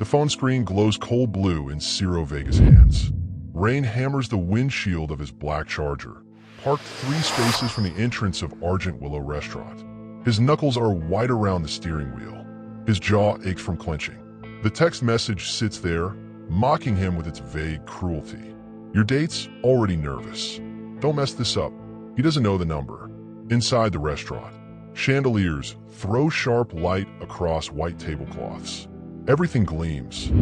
The phone screen glows cold blue in Ciro Vega's hands. Rain hammers the windshield of his black Charger, parked 3 spaces from the entrance of Argent Willow Restaurant. His knuckles are white around the steering wheel. His jaw aches from clenching. The text message sits there, mocking him with its vague cruelty. Your date's already nervous. Don't mess this up. He doesn't know the number. Inside the restaurant, chandeliers throw sharp light across white tablecloths. Everything gleams.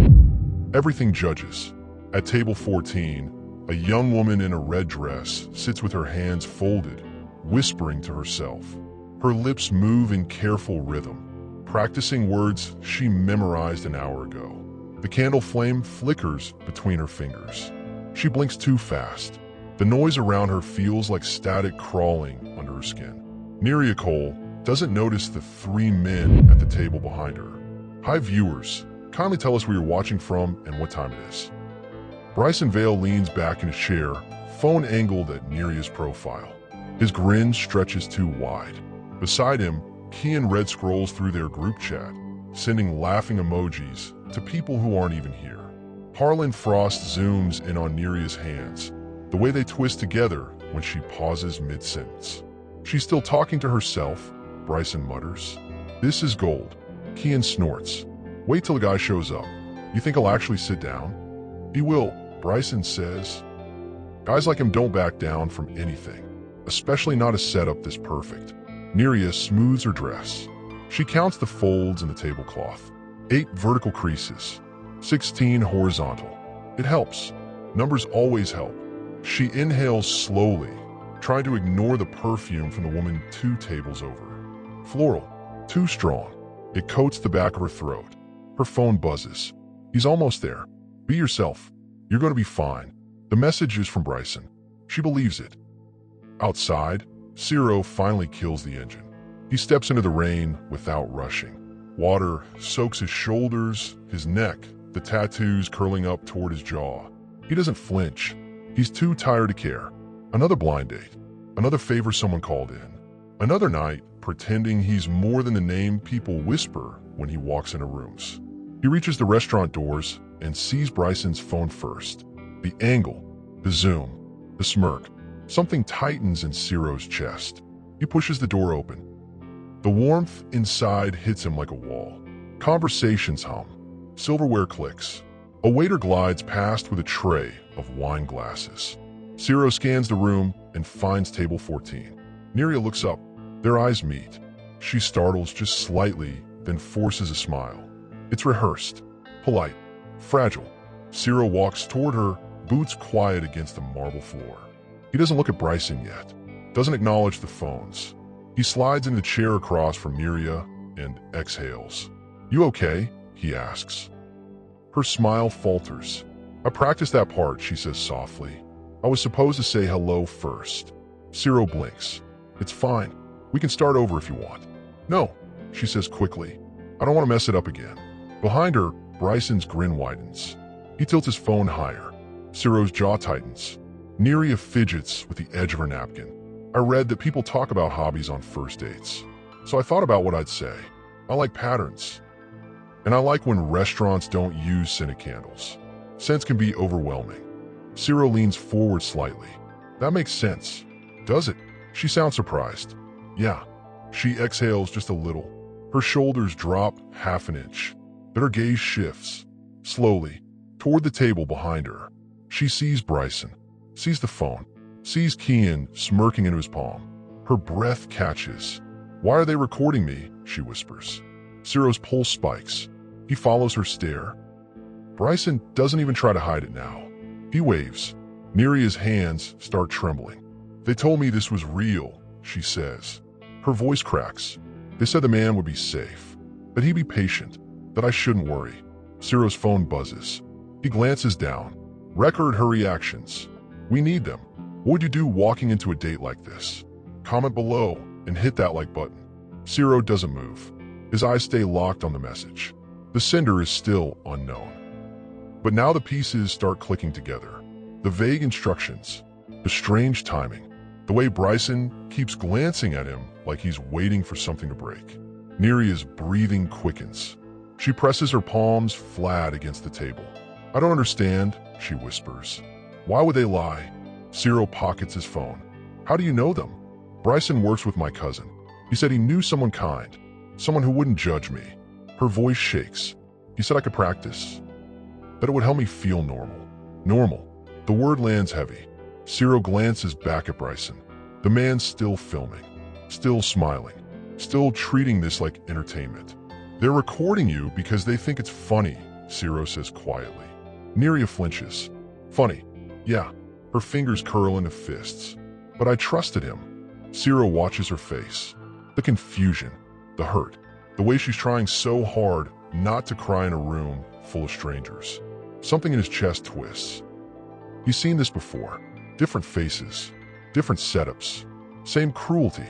Everything judges. At table 14, a young woman in a red dress sits with her hands folded, whispering to herself. Her lips move in careful rhythm, practicing words she memorized an hour ago. The candle flame flickers between her fingers. She blinks too fast. The noise around her feels like static crawling under her skin. Neria Cole doesn't notice the 3 men at the table behind her. Hi viewers, kindly tell us where you're watching from and what time it is. Bryson Vale leans back in his chair, phone angled at Neria's profile. His grin stretches too wide. Beside him, Kian Red scrolls through their group chat, sending laughing emojis to people who aren't even here. Harlan Frost zooms in on Neria's hands, the way they twist together when she pauses mid-sentence. She's still talking to herself, Bryson mutters. This is gold. Kian snorts. Wait till the guy shows up. You think he'll actually sit down? He will, Bryson says. Guys like him don't back down from anything, especially not a setup this perfect. Neria smooths her dress. She counts the folds in the tablecloth. 8 vertical creases, 16 horizontal. It helps. Numbers always help. She inhales slowly, trying to ignore the perfume from the woman 2 tables over. Floral, too strong. It coats the back of her throat. Her phone buzzes. He's almost there. Be yourself. You're going to be fine. The message is from Bryson. She believes it. Outside, Ciro finally kills the engine. He steps into the rain without rushing. Water soaks his shoulders, his neck, the tattoos curling up toward his jaw. He doesn't flinch. He's too tired to care. Another blind date. Another favor someone called in. Another night pretending he's more than the name people whisper when he walks into rooms. He reaches the restaurant doors and sees Bryson's phone first. The angle, the zoom, the smirk. Something tightens in Ciro's chest. He pushes the door open. The warmth inside hits him like a wall. Conversations hum. Silverware clicks. A waiter glides past with a tray of wine glasses. Ciro scans the room and finds table 14. Neria looks up. Their eyes meet. She startles just slightly, then forces a smile. It's rehearsed, polite, fragile. Ciro walks toward her, boots quiet against the marble floor. He doesn't look at Bryson yet, doesn't acknowledge the phones. He slides in the chair across from Neria and exhales. You okay? He asks. Her smile falters. I practiced that part, she says softly. I was supposed to say hello first. Ciro blinks. It's fine. We can start over if you want. No, she says quickly. I don't want to mess it up again. Behind her, Bryson's grin widens. He tilts his phone higher. Ciro's jaw tightens. Neria fidgets with the edge of her napkin. I read that people talk about hobbies on first dates, so I thought about what I'd say. I like patterns. And I like when restaurants don't use scented candles. Scents can be overwhelming. Ciro leans forward slightly. That makes sense. Does it? She sounds surprised. Yeah. She exhales just a little. Her shoulders drop half an inch. Then her gaze shifts, slowly, toward the table behind her. She sees Bryson, sees the phone, sees Kian smirking into his palm. Her breath catches. Why are they recording me? She whispers. Ciro's pulse spikes. He follows her stare. Bryson doesn't even try to hide it now. He waves. Neria's hands start trembling. They told me this was real, she says. Her voice cracks. They said the man would be safe, that he'd be patient, that I shouldn't worry. Ciro's phone buzzes. He glances down. Record her reactions. We need them. What would you do walking into a date like this? Comment below and hit that like button. Ciro doesn't move. His eyes stay locked on the message. The sender is still unknown. But now the pieces start clicking together. The vague instructions, the strange timing, the way Bryson keeps glancing at him like he's waiting for something to break. Neria's breathing quickens. She presses her palms flat against the table. I don't understand, she whispers. Why would they lie? Ciro pockets his phone. How do you know them? Bryson works with my cousin. He said he knew someone kind, someone who wouldn't judge me. Her voice shakes. He said I could practice, that it would help me feel normal. Normal. The word lands heavy. Ciro glances back at Bryson. The man's still filming, still smiling, still treating this like entertainment. They're recording you because they think it's funny, Ciro says quietly. Neria flinches. Funny. Yeah. Her fingers curl into fists. But I trusted him. Ciro watches her face. The confusion, the hurt, the way she's trying so hard not to cry in a room full of strangers. Something in his chest twists. He's seen this before. Different faces, different setups, same cruelty.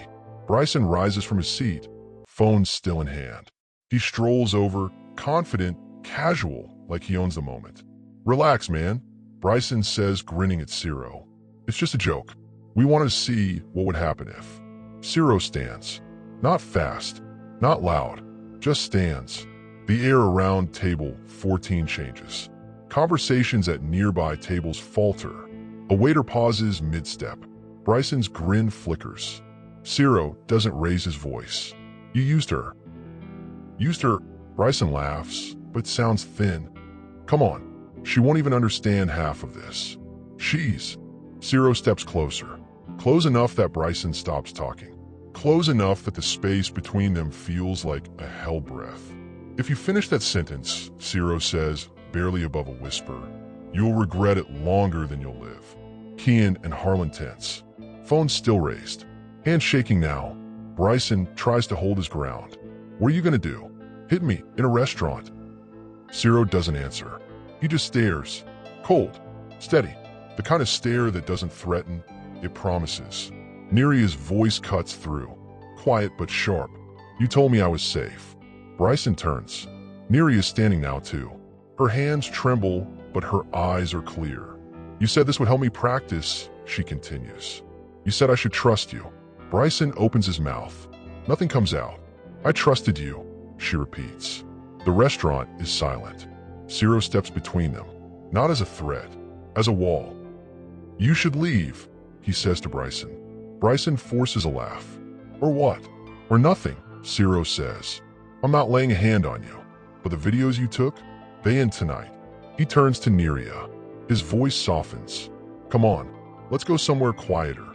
Bryson rises from his seat, phone still in hand. He strolls over, confident, casual, like he owns the moment. Relax, man, Bryson says, grinning at Ciro. It's just a joke. We wanted to see what would happen if. Ciro stands. Not fast, not loud, just stands. The air around table 14 changes. Conversations at nearby tables falter. A waiter pauses mid-step. Bryson's grin flickers. Ciro doesn't raise his voice. You used her. Used her? Bryson laughs, but sounds thin. Come on, she won't even understand half of this. Ciro steps closer. Close enough that Bryson stops talking. Close enough that the space between them feels like a hell breath. If you finish that sentence, Ciro says, barely above a whisper, you'll regret it longer than you'll live. Kian and Harlan tense. Phone still raised. Hand shaking now. Bryson tries to hold his ground. What are you gonna do? Hit me in a restaurant? Ciro doesn't answer. He just stares. Cold. Steady. The kind of stare that doesn't threaten, it promises. Neria's voice cuts through. Quiet but sharp. You told me I was safe. Bryson turns. Neria's standing now too. Her hands tremble, but her eyes are clear. You said this would help me practice, she continues. You said I should trust you. Bryson opens his mouth. Nothing comes out. I trusted you, she repeats. The restaurant is silent. Ciro steps between them, not as a threat, as a wall. You should leave, he says to Bryson. Bryson forces a laugh. Or what? Or nothing, Ciro says. I'm not laying a hand on you, but the videos you took, they end tonight. He turns to Neria. His voice softens. Come on, let's go somewhere quieter.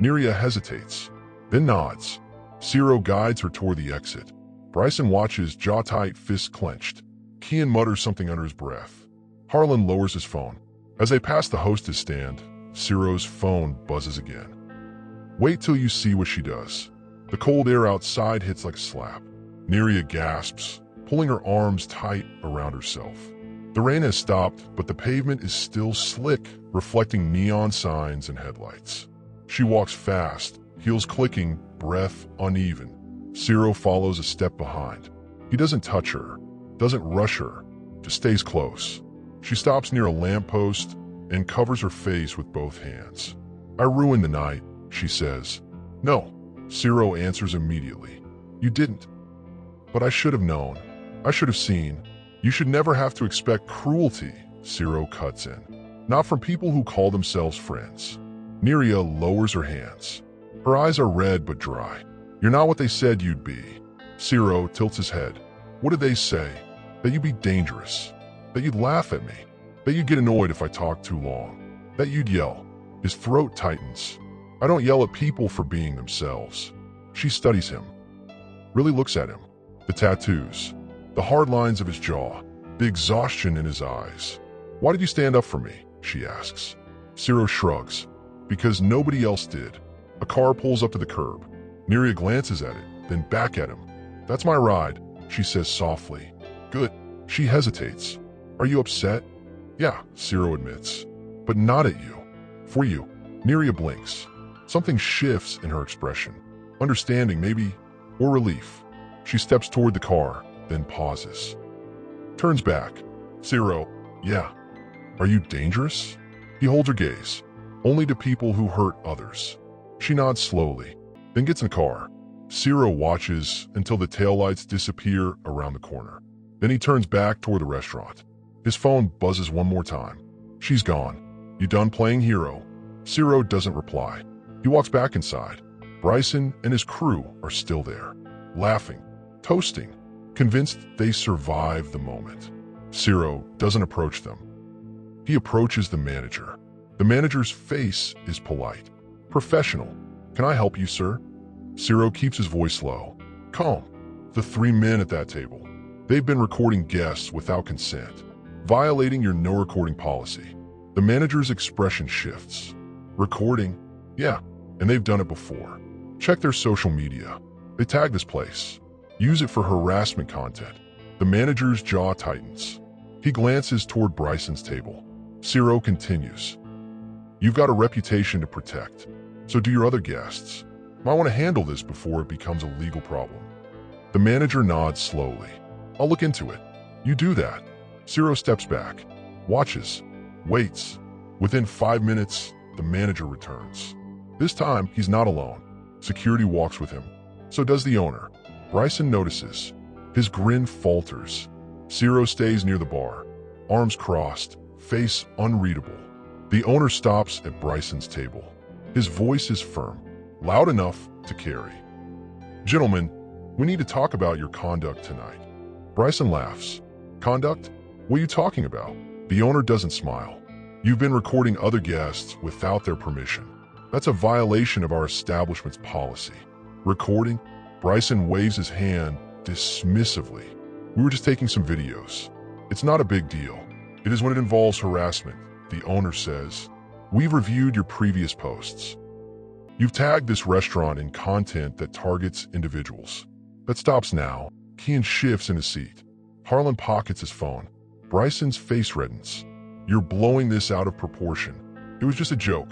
Neria hesitates, then nods. Ciro guides her toward the exit. Bryson watches, jaw tight, fists clenched. Kian mutters something under his breath. Harlan lowers his phone. As they pass the hostess stand, Ciro's phone buzzes again. Wait till you see what she does. The cold air outside hits like a slap. Neria gasps, pulling her arms tight around herself. The rain has stopped, but the pavement is still slick, reflecting neon signs and headlights. She walks fast, heels clicking, breath uneven. Ciro follows a step behind. He doesn't touch her, doesn't rush her, just stays close. She stops near a lamppost and covers her face with both hands. I ruined the night, she says. No, Ciro answers immediately. You didn't. But I should have known. I should have seen. You should never have to expect cruelty, Ciro cuts in. Not from people who call themselves friends. Neria lowers her hands. Her eyes are red but dry. You're not what they said you'd be. Ciro tilts his head. What did they say? That you'd be dangerous. That you'd laugh at me. That you'd get annoyed if I talked too long. That you'd yell. His throat tightens. I don't yell at people for being themselves. She studies him. Really looks at him. The tattoos. The hard lines of his jaw. The exhaustion in his eyes. Why did you stand up for me? She asks. Ciro shrugs. Because nobody else did. A car pulls up to the curb. Neria glances at it, then back at him. That's my ride, she says softly. Good. She hesitates. Are you upset? Yeah, Ciro admits. But not at you. For you. Neria blinks. Something shifts in her expression. Understanding, maybe, or relief. She steps toward the car, then pauses. Turns back. Ciro, yeah. Are you dangerous? He holds her gaze. Only to people who hurt others. She nods slowly, then gets in the car. Ciro watches until the taillights disappear around the corner. Then he turns back toward the restaurant. His phone buzzes one more time. She's gone. You done playing hero? Ciro doesn't reply. He walks back inside. Bryson and his crew are still there, laughing, toasting, convinced they survived the moment. Ciro doesn't approach them. He approaches the manager. The manager's face is polite, professional. Can I help you, sir? Ciro keeps his voice low, calm. The three men at that table. They've been recording guests without consent, violating your no recording policy. The manager's expression shifts. Recording? Yeah, and they've done it before. Check their social media. They tag this place. Use it for harassment content. The manager's jaw tightens. He glances toward Bryson's table. Ciro continues. You've got a reputation to protect, so do your other guests. Might want to handle this before it becomes a legal problem. The manager nods slowly. I'll look into it. You do that. Ciro steps back, watches, waits. Within 5 minutes, the manager returns. This time, he's not alone. Security walks with him. So does the owner. Bryson notices. His grin falters. Ciro stays near the bar, arms crossed, face unreadable. The owner stops at Bryson's table. His voice is firm, loud enough to carry. Gentlemen, we need to talk about your conduct tonight. Bryson laughs. Conduct? What are you talking about? The owner doesn't smile. You've been recording other guests without their permission. That's a violation of our establishment's policy. Recording? Bryson waves his hand dismissively. We were just taking some videos. It's not a big deal. It is when it involves harassment, the owner says. We've reviewed your previous posts. You've tagged this restaurant in content that targets individuals. That stops now. Kian shifts in his seat. Harlan pockets his phone. Bryson's face reddens. You're blowing this out of proportion. It was just a joke.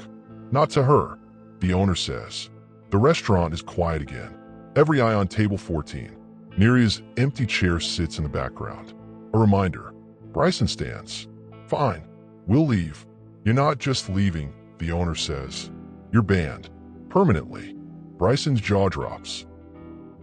Not to her, the owner says. The restaurant is quiet again. Every eye on table 14. Neria's empty chair sits in the background. A reminder. Bryson stands. Fine. We'll leave. You're not just leaving, the owner says. You're banned. Permanently. Bryson's jaw drops.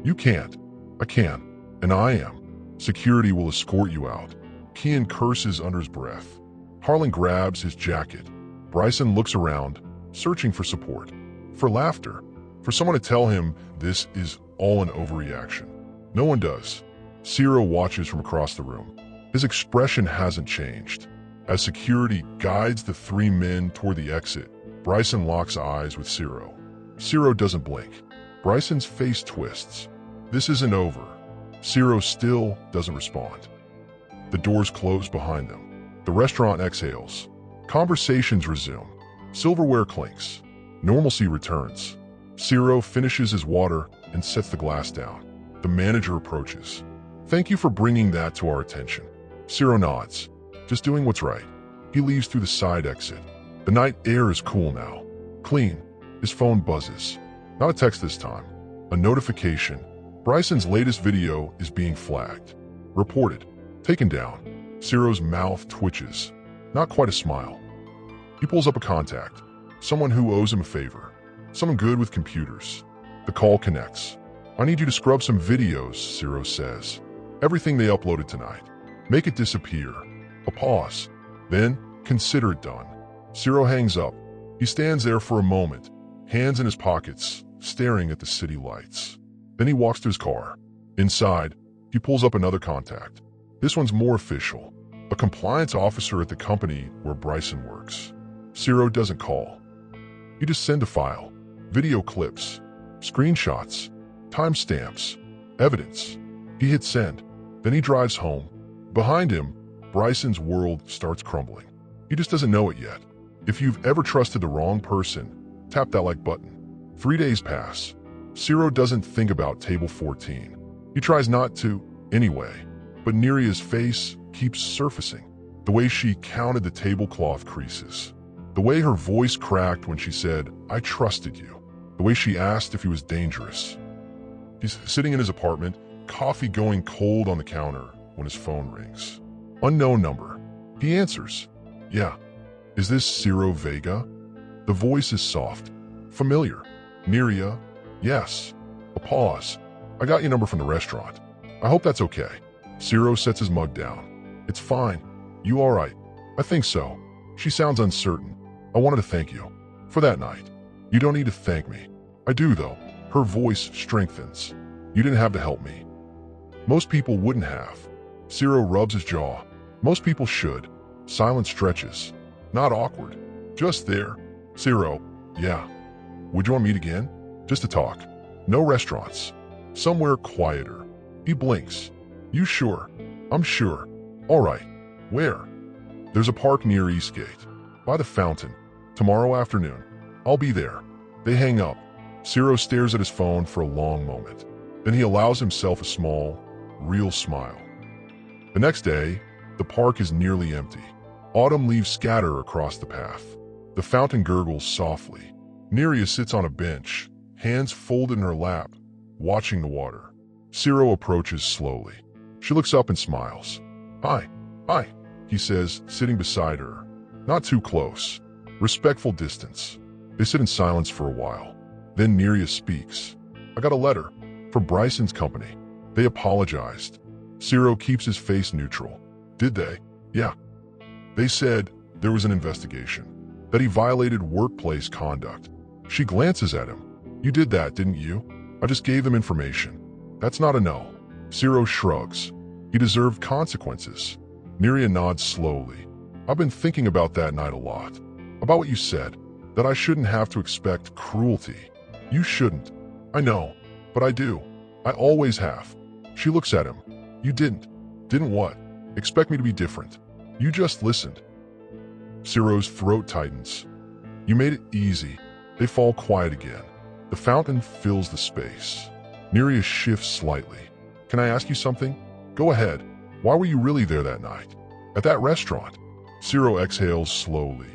You can't. I can. And I am. Security will escort you out. Kian curses under his breath. Harlan grabs his jacket. Bryson looks around, searching for support, for laughter, for someone to tell him this is all an overreaction. No one does. Ciro watches from across the room. His expression hasn't changed. As security guides the three men toward the exit, Bryson locks eyes with Ciro. Ciro doesn't blink. Bryson's face twists. This isn't over. Ciro still doesn't respond. The doors close behind them. The restaurant exhales. Conversations resume. Silverware clinks. Normalcy returns. Ciro finishes his water and sets the glass down. The manager approaches. Thank you for bringing that to our attention. Ciro nods. Just doing what's right. He leaves through the side exit. The night air is cool now. Clean. His phone buzzes. Not a text this time. A notification. Bryson's latest video is being flagged. Reported. Taken down. Ciro's mouth twitches. Not quite a smile. He pulls up a contact. Someone who owes him a favor. Someone good with computers. The call connects. I need you to scrub some videos, Ciro says. Everything they uploaded tonight. Make it disappear. A pause. Then, consider it done. Ciro hangs up. He stands there for a moment, hands in his pockets, staring at the city lights. Then he walks to his car. Inside, he pulls up another contact. This one's more official. A compliance officer at the company where Bryson works. Ciro doesn't call. You just send a file. Video clips. Screenshots. Timestamps. Evidence. He hits send. Then he drives home. Behind him, Bryson's world starts crumbling. He just doesn't know it yet. If you've ever trusted the wrong person, tap that like button. 3 days pass. Ciro doesn't think about table 14. He tries not to, anyway. But Neria's face keeps surfacing. The way she counted the tablecloth creases. The way her voice cracked when she said, I trusted you. The way she asked if he was dangerous. He's sitting in his apartment, coffee going cold on the counter when his phone rings. Unknown number. He answers. Yeah. Is this Ciro Vega? The voice is soft. Familiar. Neria? Yes. A pause. I got your number from the restaurant. I hope that's okay. Ciro sets his mug down. It's fine. You all right? I think so. She sounds uncertain. I wanted to thank you for that night. You don't need to thank me. I do, though. Her voice strengthens. You didn't have to help me. Most people wouldn't have. Ciro rubs his jaw. Most people should. Silence stretches. Not awkward. Just there. Ciro, yeah. Would you want to meet again? Just to talk. No restaurants. Somewhere quieter. He blinks. You sure? I'm sure. All right. Where? There's a park near Eastgate. By the fountain. Tomorrow afternoon. I'll be there. They hang up. Ciro stares at his phone for a long moment. Then he allows himself a small, real smile. The next day, the park is nearly empty. Autumn leaves scatter across the path. The fountain gurgles softly. Neria sits on a bench, hands folded in her lap, watching the water. Ciro approaches slowly. She looks up and smiles. Hi, he says, sitting beside her. Not too close. Respectful distance. They sit in silence for a while. Then Neria speaks. I got a letter from Bryson's company. They apologized. Ciro keeps his face neutral. Did they? Yeah. They said there was an investigation, that he violated workplace conduct. She glances at him. You did that, didn't you? I just gave them information. That's not a no. Ciro shrugs. He deserved consequences. Neria nods slowly. I've been thinking about that night a lot. About what you said, that I shouldn't have to expect cruelty. You shouldn't. I know, but I do. I always have. She looks at him. You didn't. Didn't what? Expect me to be different. You just listened. Ciro's throat tightens. You made it easy. They fall quiet again. The fountain fills the space. Neria shifts slightly. Can I ask you something? Go ahead. Why were you really there that night? At that restaurant? Ciro exhales slowly.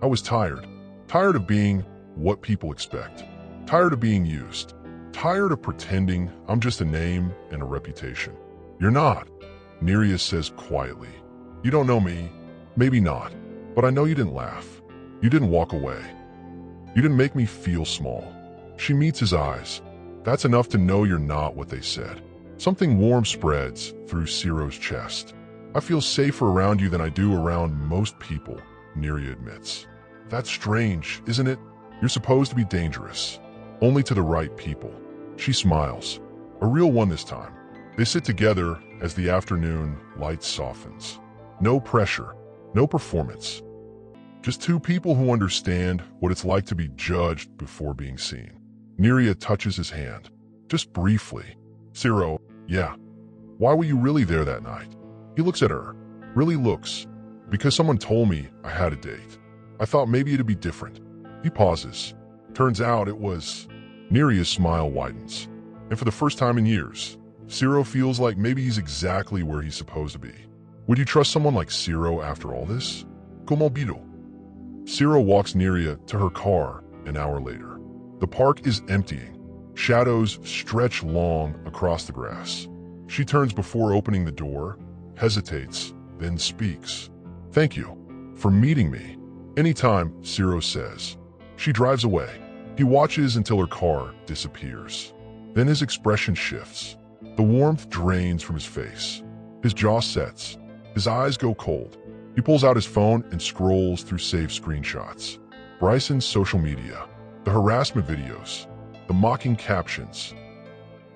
I was tired. Tired of being what people expect. Tired of being used. Tired of pretending I'm just a name and a reputation. You're not, Neria says quietly. You don't know me. Maybe not. But I know you didn't laugh. You didn't walk away. You didn't make me feel small. She meets his eyes. That's enough to know you're not what they said. Something warm spreads through Ciro's chest. I feel safer around you than I do around most people, Neria admits. That's strange, isn't it? You're supposed to be dangerous. Only to the right people. She smiles. A real one this time. They sit together as the afternoon light softens. No pressure. No performance. Just two people who understand what it's like to be judged before being seen. Neria touches his hand. Just briefly. Ciro, yeah. Why were you really there that night? He looks at her. Really looks. Because someone told me I had a date. I thought maybe it'd be different. He pauses. Turns out it was... Neria's smile widens. And for the first time in years, Ciro feels like maybe he's exactly where he's supposed to be. Would you trust someone like Ciro after all this? Como olvido? Ciro walks Neria to her car an hour later. The park is emptying. Shadows stretch long across the grass. She turns before opening the door, hesitates, then speaks. Thank you for meeting me. Anytime, Ciro says. She drives away. He watches until her car disappears. Then his expression shifts. The warmth drains from his face. His jaw sets. His eyes go cold. He pulls out his phone and scrolls through saved screenshots. Bryson's social media, the harassment videos, the mocking captions,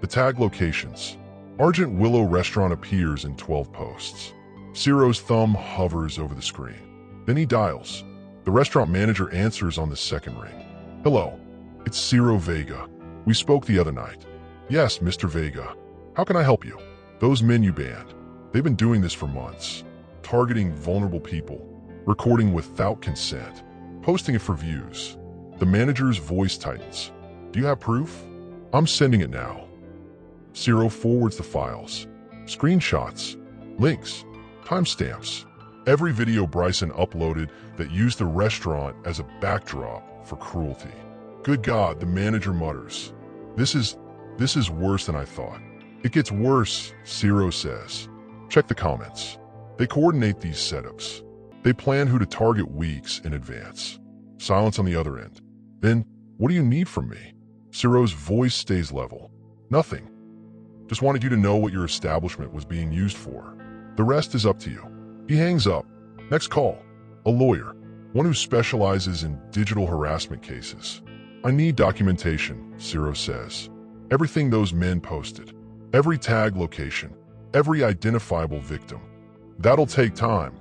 the tag locations. Argent Willow Restaurant appears in 12 posts. Ciro's thumb hovers over the screen. Then he dials. The restaurant manager answers on the second ring. Hello, it's Ciro Vega. We spoke the other night. Yes, Mr. Vega. How can I help you? Those men you banned. They've been doing this for months. Targeting vulnerable people. Recording without consent. Posting it for views. The manager's voice tightens. Do you have proof? I'm sending it now. Ciro forwards the files. Screenshots. Links. Timestamps. Every video Bryson uploaded that used the restaurant as a backdrop for cruelty. Good God, the manager mutters. This is worse than I thought. It gets worse, Ciro says. Check the comments. They coordinate these setups. They plan who to target weeks in advance. Silence on the other end. Then, what do you need from me? Ciro's voice stays level. Nothing. Just wanted you to know what your establishment was being used for. The rest is up to you." He hangs up. Next call. A lawyer, one who specializes in digital harassment cases. "I need documentation," Ciro says. "Everything those men posted. Every tag location. Every identifiable victim." "That'll take time,"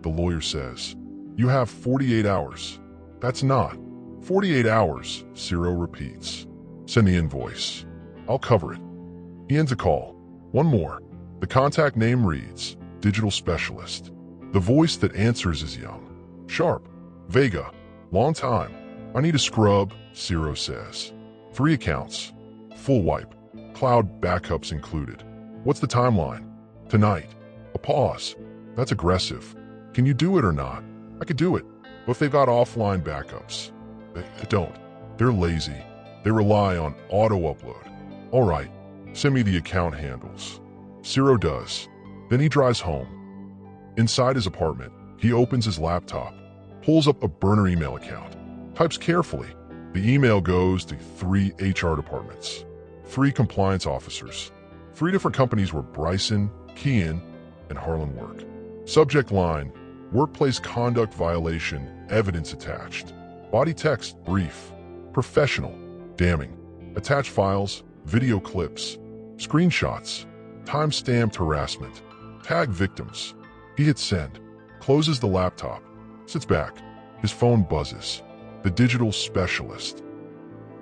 the lawyer says. "You have 48 hours. "That's not." 48 hours, Ciro repeats. "Send the invoice. I'll cover it." He ends a call. One more. The contact name reads, Digital Specialist. The voice that answers is young. Sharp. Vega. Long time. "I need a scrub," Ciro says. 3 accounts. Full wipe. Cloud backups included. "What's the timeline?" "Tonight." A pause. "That's aggressive. Can you do it or not?" "I could do it, but if they've got offline backups." They don't. They're lazy. They rely on auto-upload." "All right. Send me the account handles." Ciro does. Then he drives home. Inside his apartment, he opens his laptop, pulls up a burner email account, types carefully. The email goes to 3 HR departments, 3 compliance officers, 3 different companies where Bryson, Kian, and Harlan work. Subject line, workplace conduct violation, evidence attached. Body text, brief. Professional, damning. Attached files, video clips, screenshots, time-stamped harassment. Tag victims. He hits send, closes the laptop, sits back. His phone buzzes. The Digital Specialist.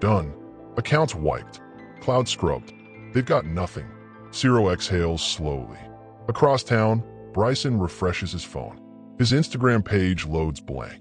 Done. Accounts wiped. Cloud scrubbed. They've got nothing. Ciro exhales slowly. Across town, Bryson refreshes his phone. His Instagram page loads blank.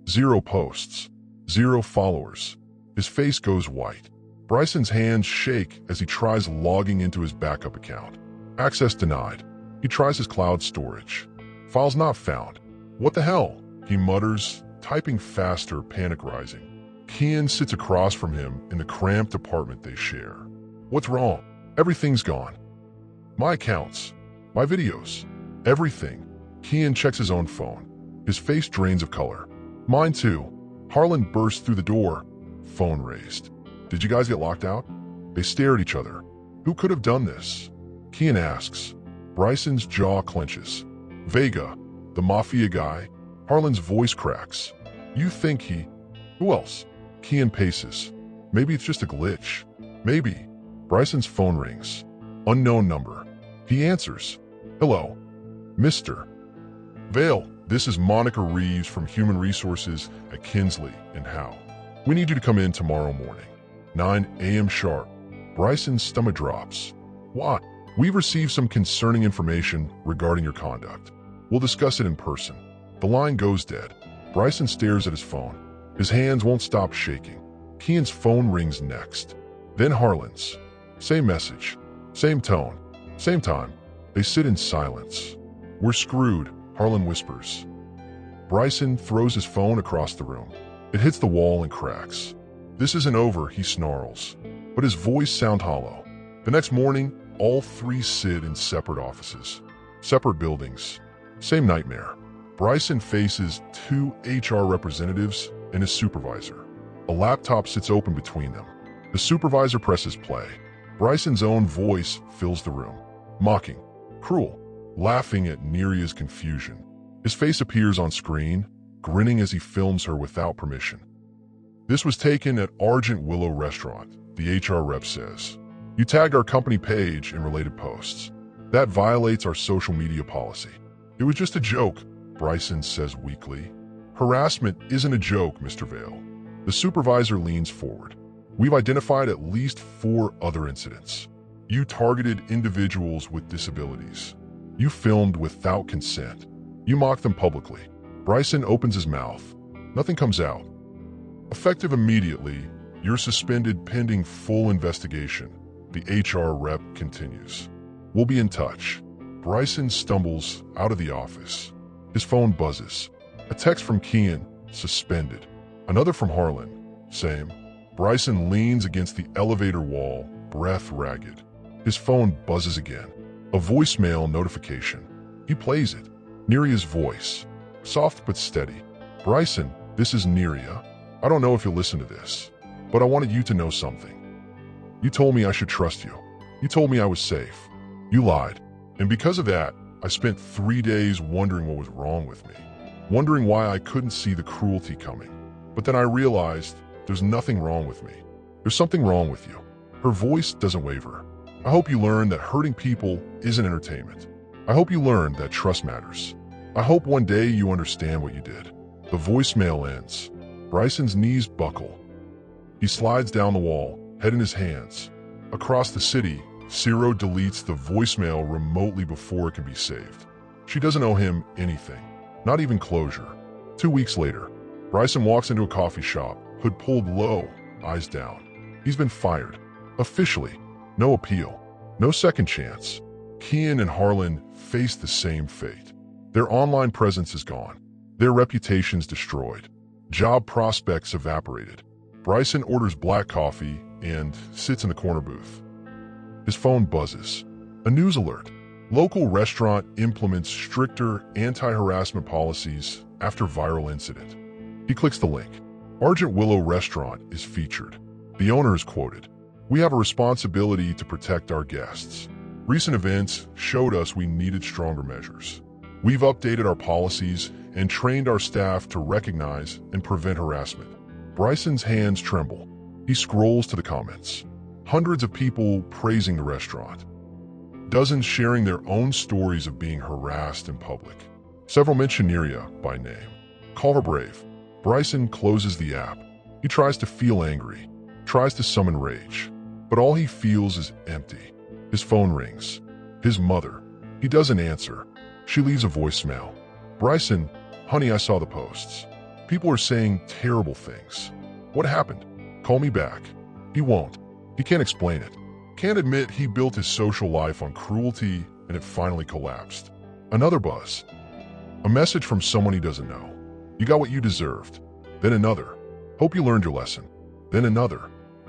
0 posts. 0 followers. His face goes white. Bryson's hands shake as he tries logging into his backup account. Access denied. He tries his cloud storage. Files not found. "What the hell?" he mutters, typing faster, panic rising. Kian sits across from him in the cramped apartment they share. "What's wrong?" "Everything's gone. My accounts. My videos. Everything." Kian checks his own phone. His face drains of color. "Mine too." Harlan bursts through the door. Phone raised. "Did you guys get locked out?" They stare at each other. "Who could have done this?" Kian asks. Bryson's jaw clenches. "Vega, the Mafia guy." Harlan's voice cracks. "You think he..." "Who else?" Kian paces. "Maybe it's just a glitch. Maybe." Bryson's phone rings. Unknown number. He answers. "Hello. Mr. Vale, this is Monica Reeves from Human Resources at Kinsley and Howe. We need you to come in tomorrow morning, 9 a.m. sharp." Bryson's stomach drops. "What?" "We've received some concerning information regarding your conduct. We'll discuss it in person." The line goes dead. Bryson stares at his phone. His hands won't stop shaking. Kian's phone rings next. Then Harlan's. Same message. Same tone. Same time. They sit in silence. "We're screwed," Harlan whispers. Bryson throws his phone across the room. It hits the wall and cracks. "This isn't over," he snarls, but his voice sounds hollow. The next morning, all 3 sit in separate offices, separate buildings. Same nightmare. Bryson faces 2 HR representatives and his supervisor. A laptop sits open between them. The supervisor presses play. Bryson's own voice fills the room, mocking, cruel, laughing at Neria's confusion. His face appears on screen, grinning as he films her without permission. "This was taken at Argent Willow Restaurant," the HR rep says. "You tagged our company page in related posts. That violates our social media policy." "It was just a joke," Bryson says weakly. "Harassment isn't a joke, Mr. Vale." The supervisor leans forward. "We've identified at least 4 other incidents. You targeted individuals with disabilities. You filmed without consent. You mocked them publicly." Bryson opens his mouth. Nothing comes out. "Effective immediately, you're suspended pending full investigation," the HR rep continues. "We'll be in touch." Bryson stumbles out of the office. His phone buzzes. A text from Kian, suspended. Another from Harlan, same. Bryson leans against the elevator wall, breath ragged. His phone buzzes again. A voicemail notification. He plays it. Neria's voice. Soft but steady. "Bryson, this is Neria. I don't know if you'll listen to this, but I wanted you to know something. You told me I should trust you. You told me I was safe. You lied. And because of that, I spent 3 days wondering what was wrong with me, wondering why I couldn't see the cruelty coming. But then I realized there's nothing wrong with me. There's something wrong with you. Her voice doesn't waver. I hope you learn that hurting people isn't entertainment. I hope you learn that trust matters. I hope one day you understand what you did. The voicemail ends. Bryson's knees buckle. He slides down the wall, head in his hands. Across the city, Ciro deletes the voicemail remotely before it can be saved. She doesn't owe him anything, not even closure. 2 weeks later, Bryson walks into a coffee shop, hood pulled low, eyes down. He's been fired. Officially. No appeal. No second chance. Kian and Harlan face the same fate. Their online presence is gone. Their reputations destroyed. Job prospects evaporated. Bryson orders black coffee and sits in the corner booth. His phone buzzes. A news alert. Local restaurant implements stricter anti-harassment policies after viral incident. He clicks the link. Argent Willow Restaurant is featured. The owner is quoted. "We have a responsibility to protect our guests. Recent events showed us we needed stronger measures. We've updated our policies and trained our staff to recognize and prevent harassment." Bryson's hands tremble. He scrolls to the comments. Hundreds of people praising the restaurant. Dozens sharing their own stories of being harassed in public. Several mention Neria by name. Call her brave. Bryson closes the app. He tries to feel angry, tries to summon rage, but all he feels is empty. His phone rings. His mother. He doesn't answer. She leaves a voicemail. "Bryson, honey, I saw the posts. People are saying terrible things. What happened? Call me back." He won't. He can't explain it. Can't admit he built his social life on cruelty and it finally collapsed. Another buzz. A message from someone he doesn't know. "You got what you deserved." Then another. "Hope you learned your lesson." Then another.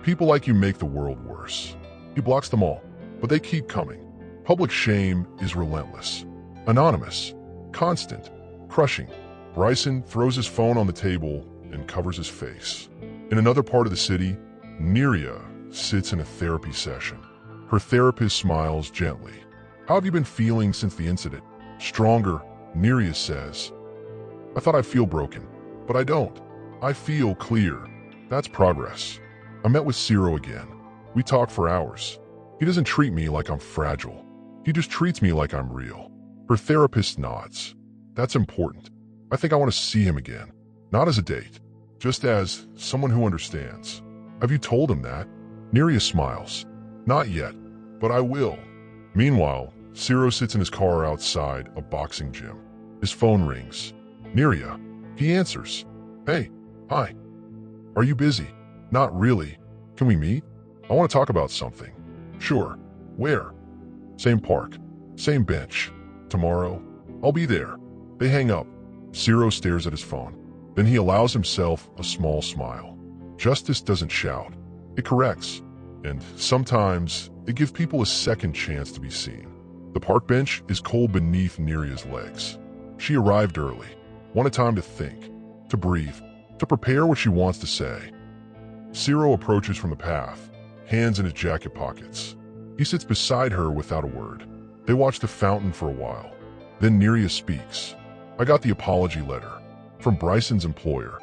"People like you make the world worse." He blocks them all, but they keep coming. Public shame is relentless. Anonymous. Constant. Crushing. Bryson throws his phone on the table and covers his face. In another part of the city, Neria sits in a therapy session. Her therapist smiles gently. "How have you been feeling since the incident?" "Stronger," Neria says. "I thought I'd feel broken, but I don't. I feel clear. That's progress." "I met with Ciro again. We talked for hours. He doesn't treat me like I'm fragile. He just treats me like I'm real." Her therapist nods. "That's important. I think I want to see him again. Not as a date, just as someone who understands." "Have you told him that?" Neria smiles. "Not yet, but I will." Meanwhile, Ciro sits in his car outside a boxing gym. His phone rings. "Neria." He answers. "Hey, hi. Are you busy?" "Not really. Can we meet? I want to talk about something." "Sure. Where?" "Same park. Same bench. Tomorrow. I'll be there." They hang up. Ciro stares at his phone. Then he allows himself a small smile. Justice doesn't shout. It corrects. And sometimes it gives people a second chance to be seen. The park bench is cold beneath Neria's legs. She arrived early. Wanted time to think, to breathe, to prepare what she wants to say. Ciro approaches from the path, hands in his jacket pockets. He sits beside her without a word. They watch the fountain for a while. Then Neria speaks. "I got the apology letter from Bryson's employer."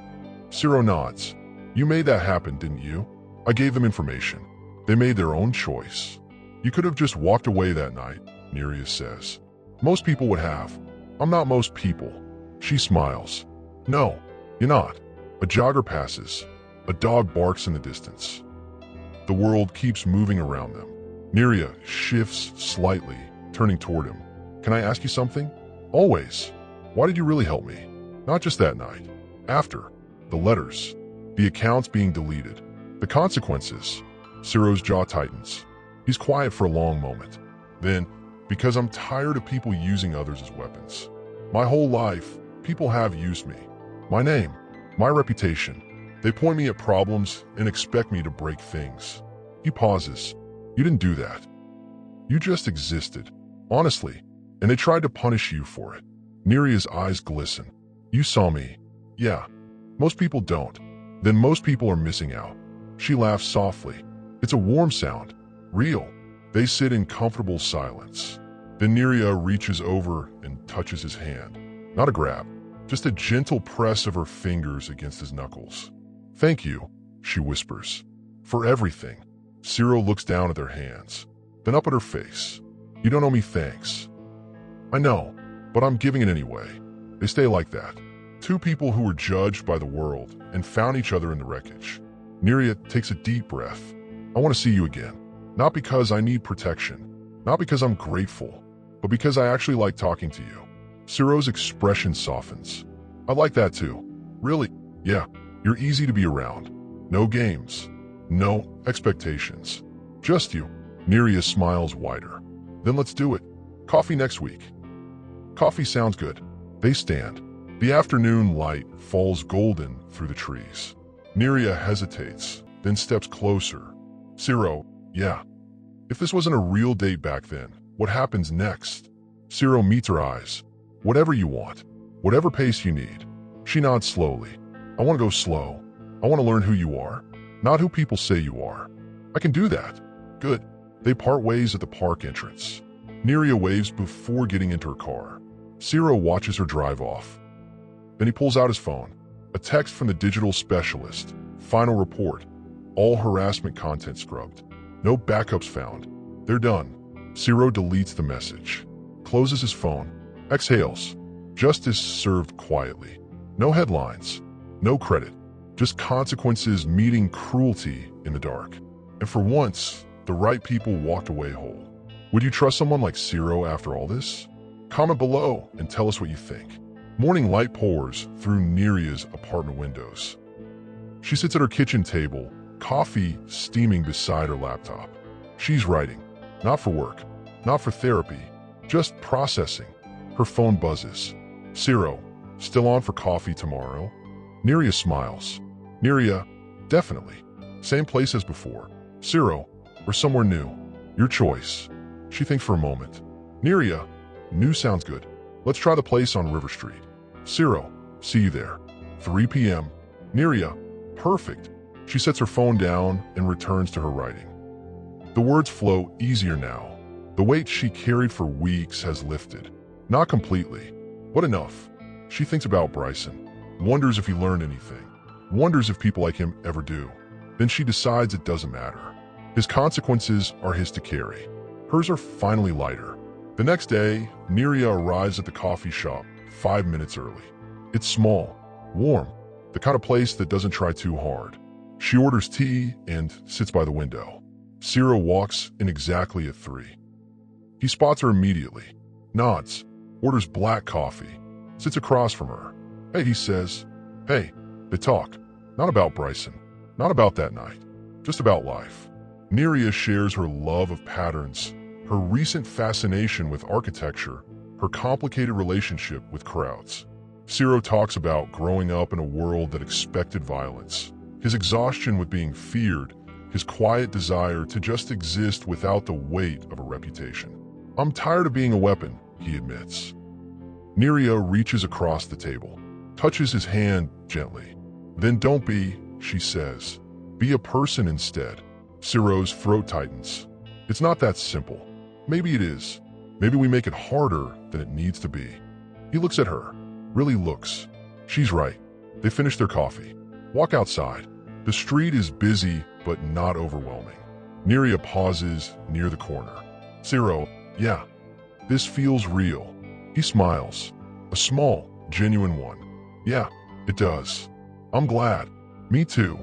Ciro nods. "You made that happen, didn't you?" "I gave them information. They made their own choice." "You could have just walked away that night," Neria says. "Most people would have." "I'm not most people." She smiles. "No, you're not." A jogger passes. A dog barks in the distance. The world keeps moving around them. Neria shifts slightly, turning toward him. "Can I ask you something?" "Always." "Why did you really help me?" "Not just that night. After. The letters. The accounts being deleted. The consequences." Ciro's jaw tightens. He's quiet for a long moment. Then, "Because I'm tired of people using others as weapons. My whole life, people have used me. My name, my reputation. They point me at problems and expect me to break things." He pauses. "You didn't do that. You just existed. Honestly. And they tried to punish you for it." Neria's eyes glisten. "You saw me. Yeah. Most people don't. Then most people are missing out." She laughs softly. It's a warm sound. Real. They sit in comfortable silence. Then Neria reaches over and touches his hand. Not a grab, just a gentle press of her fingers against his knuckles. "Thank you," she whispers, "for everything." Ciro looks down at their hands, then up at her face. "You don't owe me thanks." "I know, but I'm giving it anyway." They stay like that. Two people who were judged by the world and found each other in the wreckage. Neria takes a deep breath. "I want to see you again. Not because I need protection, not because I'm grateful, but because I actually like talking to you." Ciro's expression softens. "I like that too. Really? Yeah, you're easy to be around. No games. No expectations. Just you." Neria smiles wider. "Then let's do it. Coffee next week." "Coffee sounds good." They stand. The afternoon light falls golden through the trees. Neria hesitates, then steps closer. "Ciro, yeah. If this wasn't a real date back then, what happens next?" Ciro meets her eyes. "Whatever you want. Whatever pace you need." She nods slowly. "I want to go slow. I want to learn who you are, not who people say you are." "I can do that." "Good." They part ways at the park entrance. Neria waves before getting into her car. Ciro watches her drive off. Then he pulls out his phone. A text from the digital specialist. "Final report. All harassment content scrubbed. No backups found. They're done." Ciro deletes the message. Closes his phone. Exhales. Justice served quietly. No headlines. No credit. Just consequences meeting cruelty in the dark. And for once, the right people walked away whole. Would you trust someone like Ciro after all this? Comment below and tell us what you think. Morning light pours through Neria's apartment windows. She sits at her kitchen table, coffee steaming beside her laptop. She's writing. Not for work, not for therapy, just processing. Her phone buzzes. "Ciro, still on for coffee tomorrow?" Neria smiles. "Neria, definitely. Same place as before. Ciro, or somewhere new. Your choice." She thinks for a moment. "Neria, new sounds good. Let's try the place on River Street." "Ciro, see you there. 3 p.m. Neria, perfect." She sets her phone down and returns to her writing. The words flow easier now. The weight she carried for weeks has lifted. Not completely, but enough. She thinks about Bryson, wonders if he learned anything, wonders if people like him ever do. Then she decides it doesn't matter. His consequences are his to carry. Hers are finally lighter. The next day, Neria arrives at the coffee shop 5 minutes early. It's small, warm, the kind of place that doesn't try too hard. She orders tea and sits by the window. Ciro walks in exactly at 3. He spots her immediately, nods, orders black coffee, sits across from her. "Hey," he says. "Hey." They talk. Not about Bryson, not about that night, just about life. Neria shares her love of patterns, her recent fascination with architecture, her complicated relationship with crowds. Ciro talks about growing up in a world that expected violence, his exhaustion with being feared, his quiet desire to just exist without the weight of a reputation. "I'm tired of being a weapon," he admits. Neria reaches across the table, touches his hand gently. "Then don't be," she says. "Be a person instead." Ciro's throat tightens. It's not that simple. Maybe it is. Maybe we make it harder than it needs to be. He looks at her, really looks. She's right. They finish their coffee, walk outside. The street is busy, but not overwhelming. Neria pauses near the corner. "Ciro, yeah, this feels real." He smiles, a small, genuine one. "Yeah, it does. I'm glad." "Me too."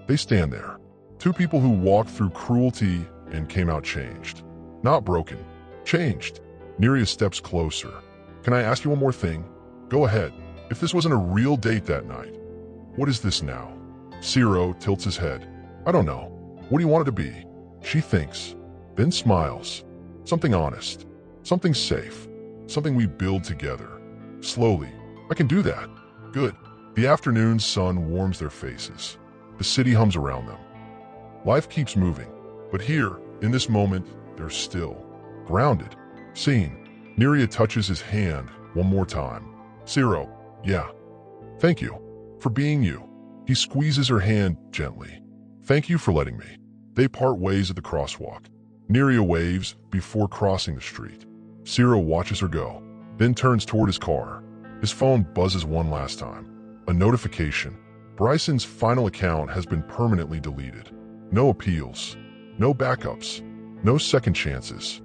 They stand there. Two people who walked through cruelty and came out changed. Not broken, changed. Neria steps closer. "Can I ask you one more thing?" "Go ahead." "If this wasn't a real date that night, what is this now?" Ciro tilts his head. "I don't know. What do you want it to be?" She thinks, then smiles. "Something honest. Something safe. Something we build together. Slowly." "I can do that." "Good." The afternoon sun warms their faces. The city hums around them. Life keeps moving, but here, in this moment, they're still. Grounded. Seen. Neria touches his hand one more time. "Ciro, yeah. Thank you. For being you." He squeezes her hand gently. "Thank you for letting me." They part ways at the crosswalk. Neria waves before crossing the street. Ciro watches her go, then turns toward his car. His phone buzzes one last time. A notification. Bryson's final account has been permanently deleted. No appeals. No backups. No second chances.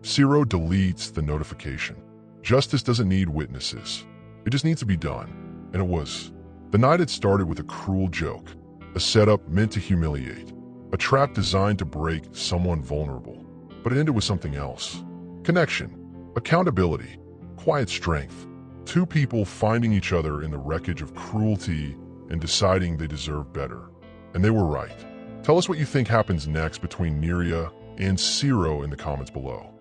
Ciro deletes the notification. Justice doesn't need witnesses. It just needs to be done. And it was. The night had started with a cruel joke. A setup meant to humiliate. A trap designed to break someone vulnerable. But it ended with something else. Connection. Accountability. Quiet strength. Two people finding each other in the wreckage of cruelty and deciding they deserve better. And they were right. Tell us what you think happens next between Neria and Ciro in the comments below.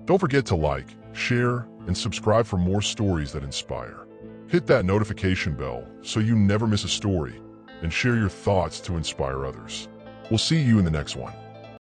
Don't forget to like, share, and subscribe for more stories that inspire. Hit that notification bell so you never miss a story, and share your thoughts to inspire others. We'll see you in the next one.